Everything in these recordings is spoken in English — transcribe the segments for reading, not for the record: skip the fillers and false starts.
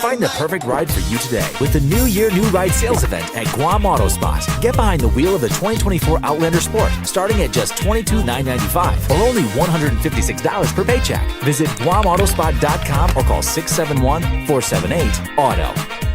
Find the perfect ride for you today with the New Year New Ride sales event at Guam Auto Spot. Get behind the wheel of the 2024 Outlander Sport starting at just $22,995 or only $156 per paycheck. Visit GuamAutospot.com or call 671-478-AUTO.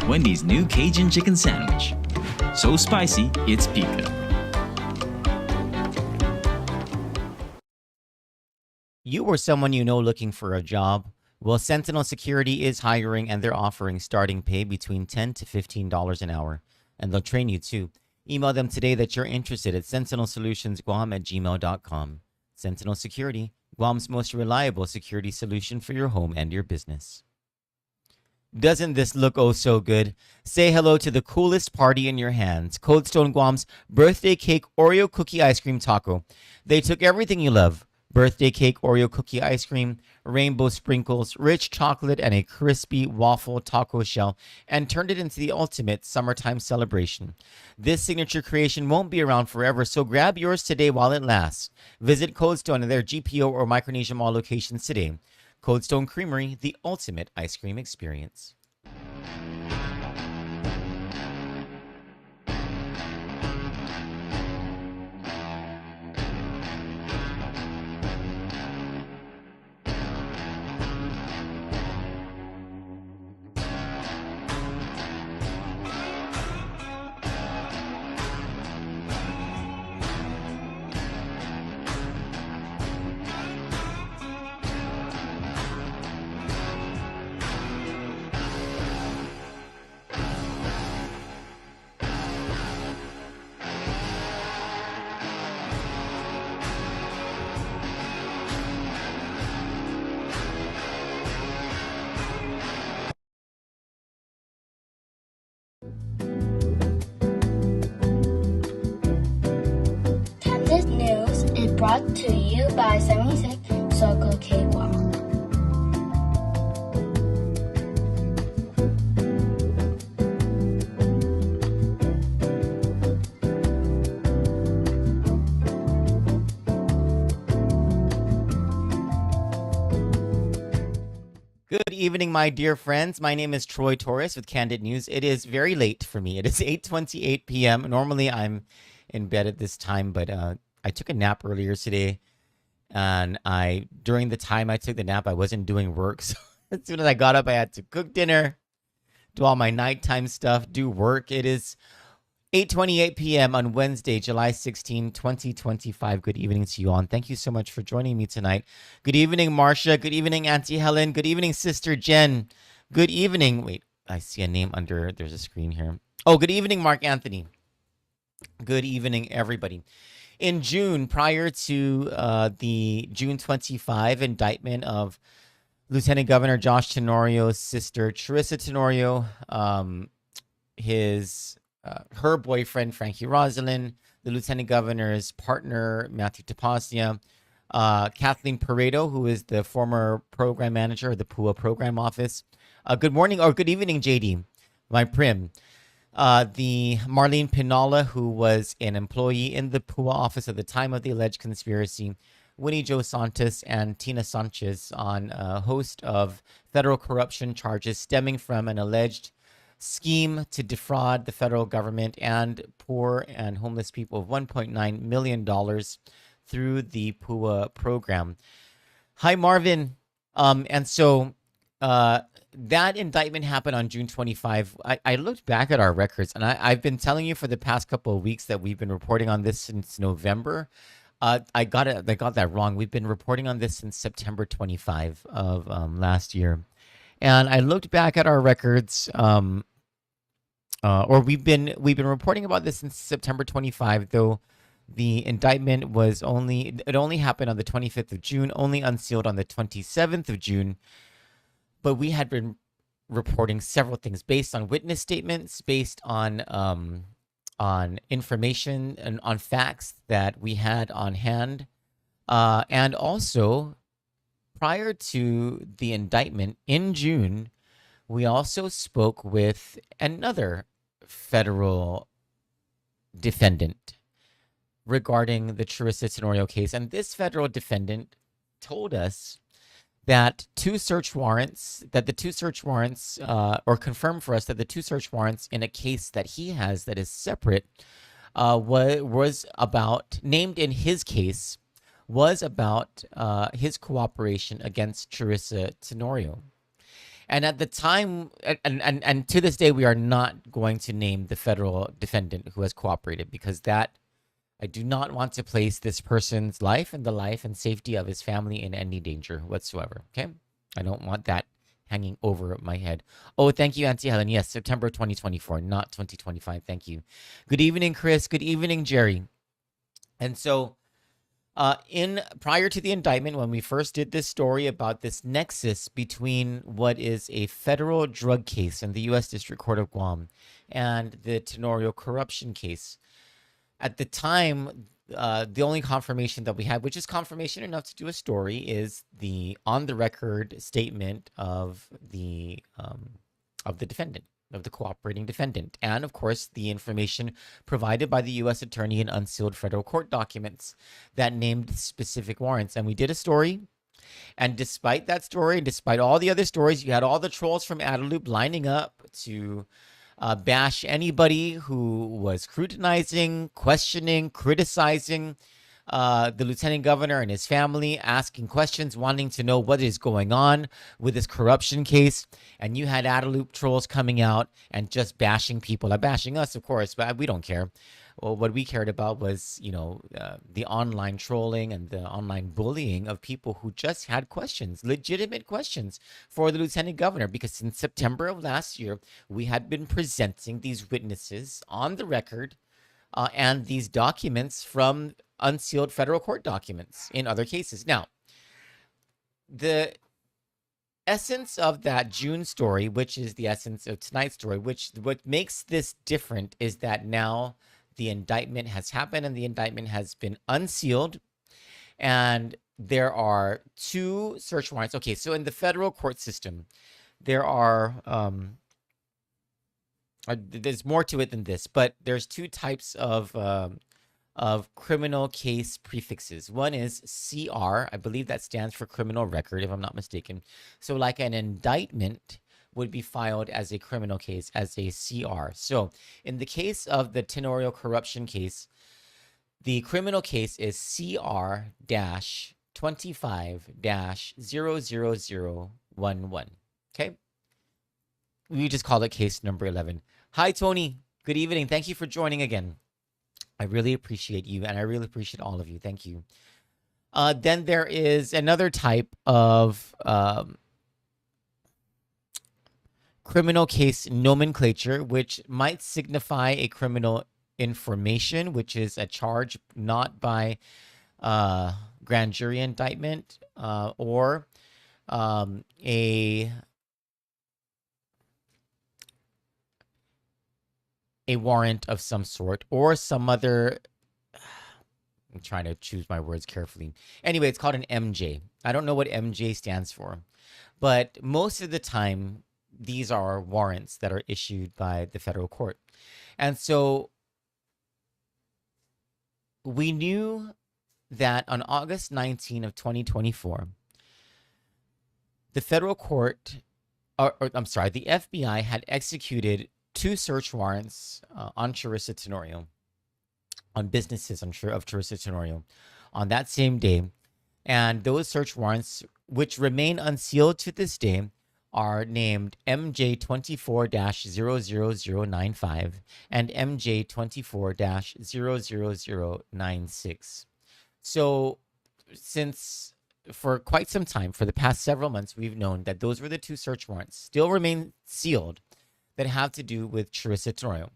Wendy's new Cajun chicken sandwich. So spicy, it's pica. You or someone you know looking for a job? Well, Sentinel Security is hiring and they're offering starting pay between $10 to $15 an hour. And they'll train you too. Email them today that you're interested at sentinelsolutionsguam@gmail.com. Sentinel Security, Guam's most reliable security solution for your home and your business. Doesn't this look oh so good? Say hello to the coolest party in your hands. Cold Stone Guam's birthday cake Oreo cookie ice cream taco. They took everything you love. Birthday cake Oreo cookie ice cream, rainbow sprinkles, rich chocolate, and a crispy waffle taco shell and turned it into the ultimate summertime celebration. This signature creation won't be around forever, so grab yours today while it lasts. Visit Cold Stone at their GPO or Micronesia Mall locations today. Cold Stone Creamery, the ultimate ice cream experience. This news is brought to you by 76 Circle K Guam. Good evening, my dear friends. My name is Troy Torres with Kandit News. It is very late for me. It is 8:28 p.m. Normally, I'm in bed at this time, but I took a nap earlier today, and during the time I took the nap, I wasn't doing work. So as soon as I got up, I had to cook dinner, do all my nighttime stuff, do work. It is 8:28 p.m. on Wednesday, July 16, 2025. Good evening to you all, and thank you so much for joining me tonight. Good evening, Marcia. Good evening, Auntie Helen. Good evening, Sister Jen. Good evening. Wait, I see a name under, there's a screen here. Oh, good evening, Mark Anthony. Good evening, everybody. In June, prior to the June 25 indictment of Lieutenant Governor Josh Tenorio's sister, Charissa Tenorio, her boyfriend, Frankie Rosallin, the Lieutenant Governor's partner, Matthew Topasna, Kathleen Peredo, who is the former program manager of the PUA program office. Good morning, or good evening, JD, my prim. The Marlene Pinaula, who was an employee in the PUA office at the time of the alleged conspiracy, Winnie Jo Santos and Tina Sanchez on a host of federal corruption charges stemming from an alleged scheme to defraud the federal government and poor and homeless people of $1.9 million through the PUA program. Hi, Marvin. And so that indictment happened on June 25. I looked back at our records, and I've been telling you for the past couple of weeks that we've been reporting on this since November. I got that wrong. We've been reporting on this since September 25 of last year. And I looked back at our records, or we've been reporting about this since September 25, though the indictment only happened on the 25th of June, only unsealed on the 27th of June. But we had been reporting several things based on witness statements, based on information and on facts that we had on hand, and also prior to the indictment in June, we also spoke with another federal defendant regarding the Charissa Tenorio case. And this federal defendant told us that the two search warrants, or confirmed for us that the two search warrants in a case that he has that is separate, was about, named in his case, was about his cooperation against Charissa Tenorio. And at the time, and to this day, we are not going to name the federal defendant who has cooperated, because that, I do not want to place this person's life and the life and safety of his family in any danger whatsoever. Okay? I don't want that hanging over my head. Oh, thank you, Auntie Helen. Yes, September 2024, not 2025. Thank you. Good evening, Chris. Good evening, Jerry. And so, prior to the indictment, when we first did this story about this nexus between what is a federal drug case in the U.S. District Court of Guam and the Tenorio corruption case, at the time, the only confirmation that we had, which is confirmation enough to do a story, is the on-the-record statement of the defendant, of the cooperating defendant, and of course the information provided by the U.S. Attorney in unsealed federal court documents that named specific warrants. And we did a story, and despite that story, despite all the other stories, you had all the trolls from Adelup lining up to bash anybody who was scrutinizing, questioning, criticizing the lieutenant governor and his family, asking questions, wanting to know what is going on with this corruption case. And you had Adelup trolls coming out and just bashing people, bashing us, of course, but we don't care. Well, what we cared about was, the online trolling and the online bullying of people who just had questions, legitimate questions for the lieutenant governor, because since September of last year, we had been presenting these witnesses on the record and these documents from unsealed federal court documents in other cases. Now, the essence of that June story, which is the essence of tonight's story, what makes this different is that now the indictment has happened and the indictment has been unsealed, and there are two search warrants. Okay, so in the federal court system, there are there's more to it than this, but there's two types of criminal case prefixes. One is CR, I believe that stands for criminal record, if I'm not mistaken. So like an indictment would be filed as a criminal case, as a CR. So in the case of the Tenorio corruption case, the criminal case is CR-25-00011. Okay? We just call it case number 11. Hi, Tony. Good evening. Thank you for joining again. I really appreciate you, and I really appreciate all of you. Thank you. Then there is another type of criminal case nomenclature, which might signify a criminal information, which is a charge not by grand jury indictment or a warrant of some sort, or some other, I'm trying to choose my words carefully. Anyway, it's called an MJ. I don't know what MJ stands for, but most of the time, these are warrants that are issued by the federal court. And so we knew that on August 19 of 2024, the federal court, I'm sorry, the FBI had executed 2 search warrants on Charissa Tenorio, on businesses of Charissa Tenorio, on that same day. And those search warrants, which remain unsealed to this day, are named MJ24-00095 and MJ24-00096. So since for quite some time, for the past several months, we've known that those were the 2 search warrants, still remain sealed, that have to do with Charissa Tenorio.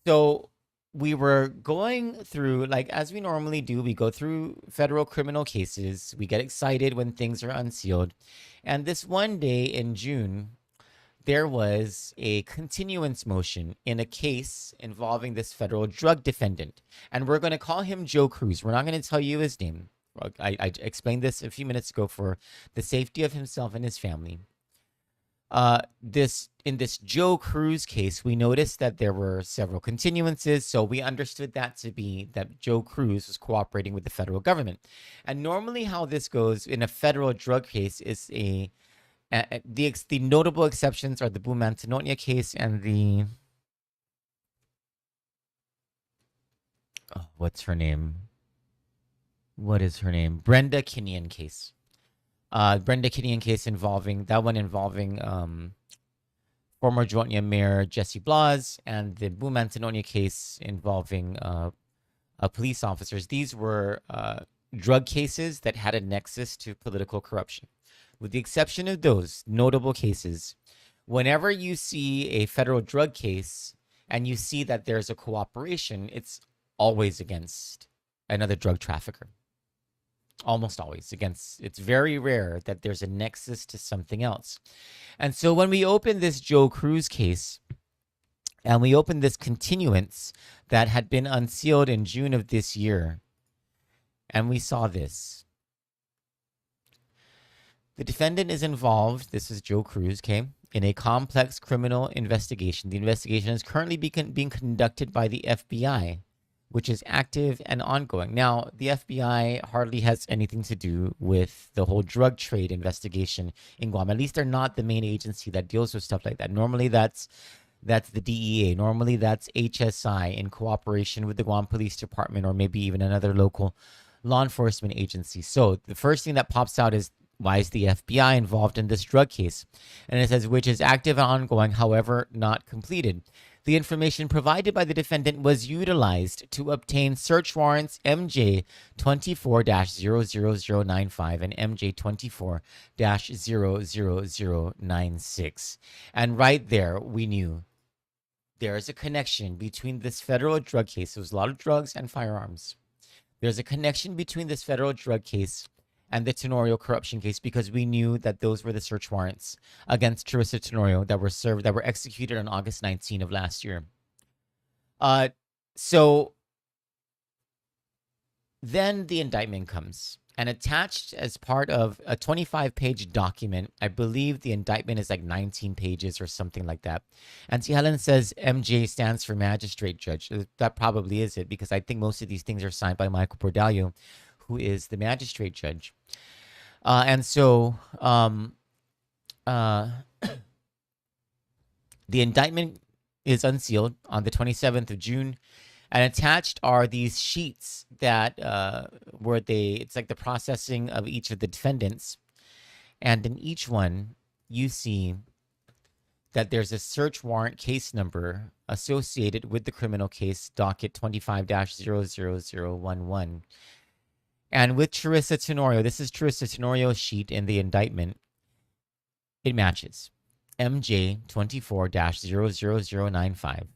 So we were going through, like as we normally do, we go through federal criminal cases. We get excited when things are unsealed. And this one day in June, there was a continuance motion in a case involving this federal drug defendant. And we're going to call him Joe Cruz. We're not going to tell you his name. I explained this a few minutes ago for the safety of himself and his family. In this Joe Cruz case, we noticed that there were several continuances, so we understood that to be that Joe Cruz was cooperating with the federal government. And normally how this goes in a federal drug case is the notable exceptions are the Buman-Tinonia case and the what's her name? What is her name? Brenda Kinian case. Brenda Kinian case involving former Joint Mayor Jesse Blas, and the Buman-Tinonia case involving police officers. These were drug cases that had a nexus to political corruption. With the exception of those notable cases, whenever you see a federal drug case and you see that there's a cooperation, it's always against another drug trafficker. Almost always against. It's very rare that there's a nexus to something else. And so when we open this Joe Cruz case and we open this continuance that had been unsealed in June of this year, and we saw this. The defendant is involved, this is Joe Cruz, okay, in a complex criminal investigation. The investigation is currently being conducted by the FBI, which is active and ongoing. Now, the FBI hardly has anything to do with the whole drug trade investigation in Guam. At least they're not the main agency that deals with stuff like that. Normally, that's the DEA. Normally, that's HSI in cooperation with the Guam Police Department or maybe even another local law enforcement agency. So the first thing that pops out is, why is the FBI involved in this drug case? And it says, which is active and ongoing, however, not completed. The information provided by the defendant was utilized to obtain search warrants MJ 24-00095 and MJ 24-00096. And right there, we knew there is a connection between this federal drug case. There was a lot of drugs and firearms. There's a connection between this federal drug case and the Tenorio corruption case, because we knew that those were the search warrants against Charissa Tenorio that were executed on August 19 of last year. So then the indictment comes, and attached as part of a 25-page document, I believe the indictment is like 19 pages or something like that. And see, Helen says MJ stands for magistrate judge. That probably is it, because I think most of these things are signed by Michael Bordallo, who is the magistrate judge. And so the indictment is unsealed on the 27th of June, and attached are these sheets that it's like the processing of each of the defendants. And in each one, you see that there's a search warrant case number associated with the criminal case, docket 25-00011. And with Charissa Tenorio, this is Charissa Tenorio's sheet in the indictment, it matches. MJ 24-00095,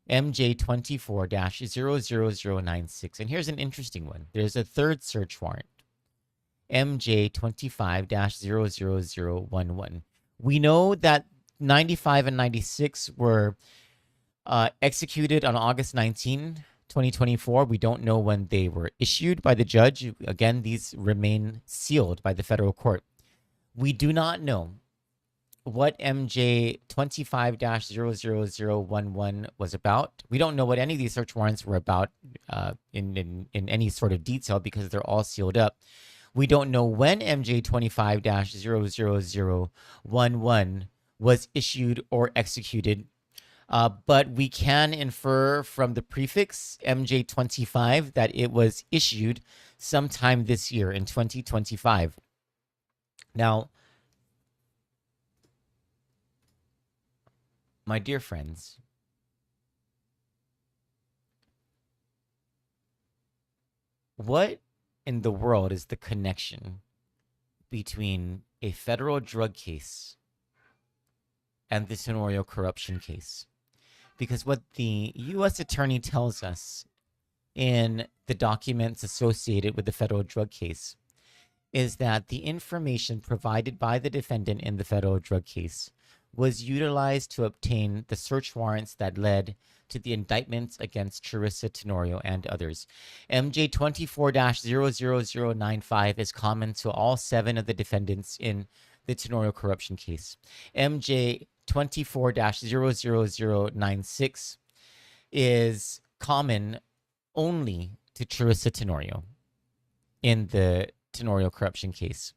MJ 24-00096. And here's an interesting one. There's a third search warrant, MJ 25-00011. We know that 95 and 96 were executed on August 19, 2024. We don't know when they were issued by the judge. Again, these remain sealed by the federal court. We do not know what MJ 25-00011 was about. We don't know what any of these search warrants were about in any sort of detail because they're all sealed up. We don't know when MJ 25-00011 was issued or executed, but we can infer from the prefix MJ25 that it was issued sometime this year in 2025. Now, my dear friends, what in the world is the connection between a federal drug case and the Tenorio corruption case? Because what the U.S. attorney tells us in the documents associated with the federal drug case is that the information provided by the defendant in the federal drug case was utilized to obtain the search warrants that led to the indictments against Charissa Tenorio and others. MJ 24-00095 is common to all 7 of the defendants in the Tenorio corruption case. MJ 24-00096 is common only to Charissa Tenorio in the Tenorio corruption case.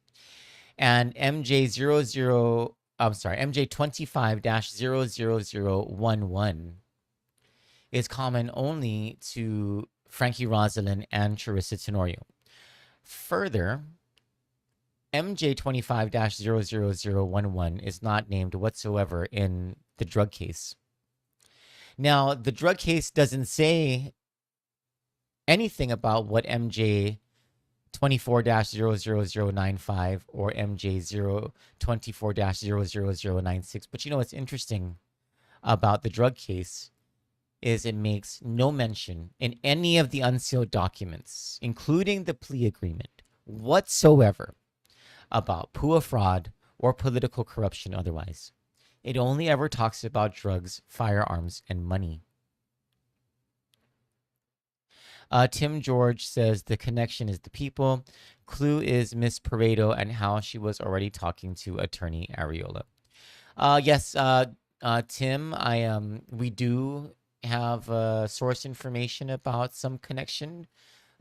And MJ 25-00011 is common only to Frankie Rosallin and Charissa Tenorio. Further, MJ 25-00011 is not named whatsoever in the drug case. Now, the drug case doesn't say anything about what MJ 24-00095 or MJ 24-00096. But you know what's interesting about the drug case is it makes no mention in any of the unsealed documents, including the plea agreement, whatsoever about PUA fraud or political corruption otherwise. It only ever talks about drugs, firearms, and money. Tim George says the connection is the people. Clue is Miss Peredo and how she was already talking to Attorney Ariola. Yes, Tim, we do have source information about some connection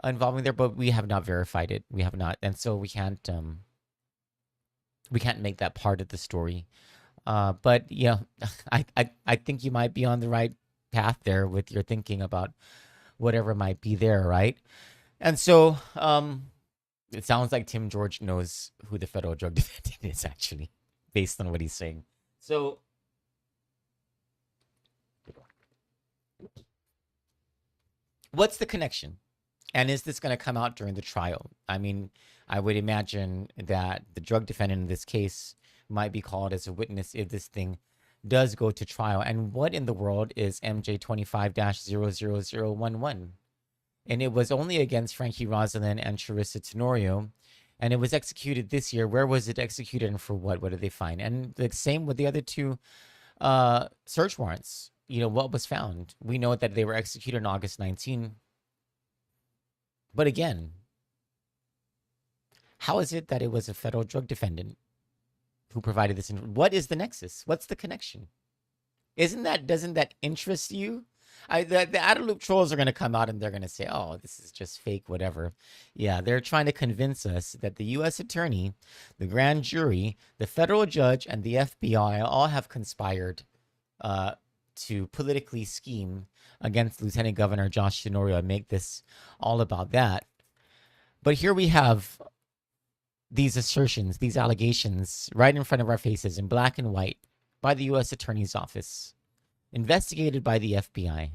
involving there, but we have not verified it. We have not, and so we can't make that part of the story. But yeah, I think you might be on the right path there with your thinking about whatever might be there, right? And so it sounds like Tim George knows who the federal drug defendant is, actually, based on what he's saying. So what's the connection? And is this going to come out during the trial? I mean, I would imagine that the drug defendant in this case might be called as a witness if this thing does go to trial. And what in the world is MJ 25-00011? And it was only against Frankie Rosallin and Charissa Tenorio, and it was executed this year. Where was it executed and for what? What did they find? And the same with the other 2 search warrants. You know, what was found? We know that they were executed on August 19. But again, how is it that it was a federal drug defendant who provided this? What is the nexus? What's the connection? Doesn't that interest you? The outer loop trolls are going to come out and they're going to say, oh, this is just fake, whatever. Yeah, they're trying to convince us that the U.S. attorney, the grand jury, the federal judge, and the FBI all have conspired to politically scheme against Lieutenant Governor Joshua Tenorio and make this all about that. But here we have these assertions, these allegations right in front of our faces in black and white by the U.S. Attorney's Office, investigated by the FBI,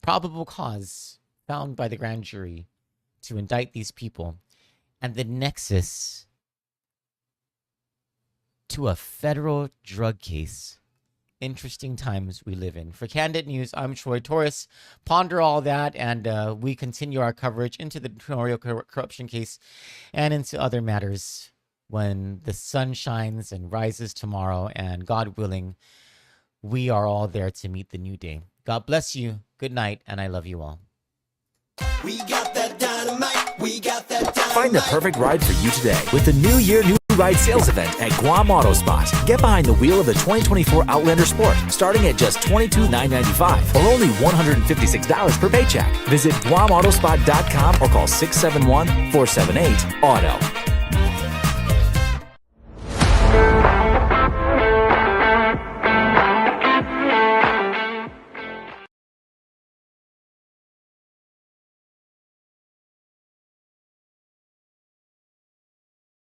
probable cause found by the grand jury to indict these people, and the nexus to a federal drug case. Interesting times we live in. For Kandit News, I'm Troy Torres. Ponder all that, and we continue our coverage into the Tenorio corruption case and into other matters when the sun shines and rises tomorrow, and God willing, we are all there to meet the new day. God bless you. Good night, and I love you all. We got that dynamite. We got that dynamite. Find the perfect ride for you today with the new year, new ride sales event at Guam Auto Spot. Get behind the wheel of the 2024 Outlander Sport, starting at just $22,995 or only $156 per paycheck. Visit GuamAutospot.com or call 671-478-AUTO.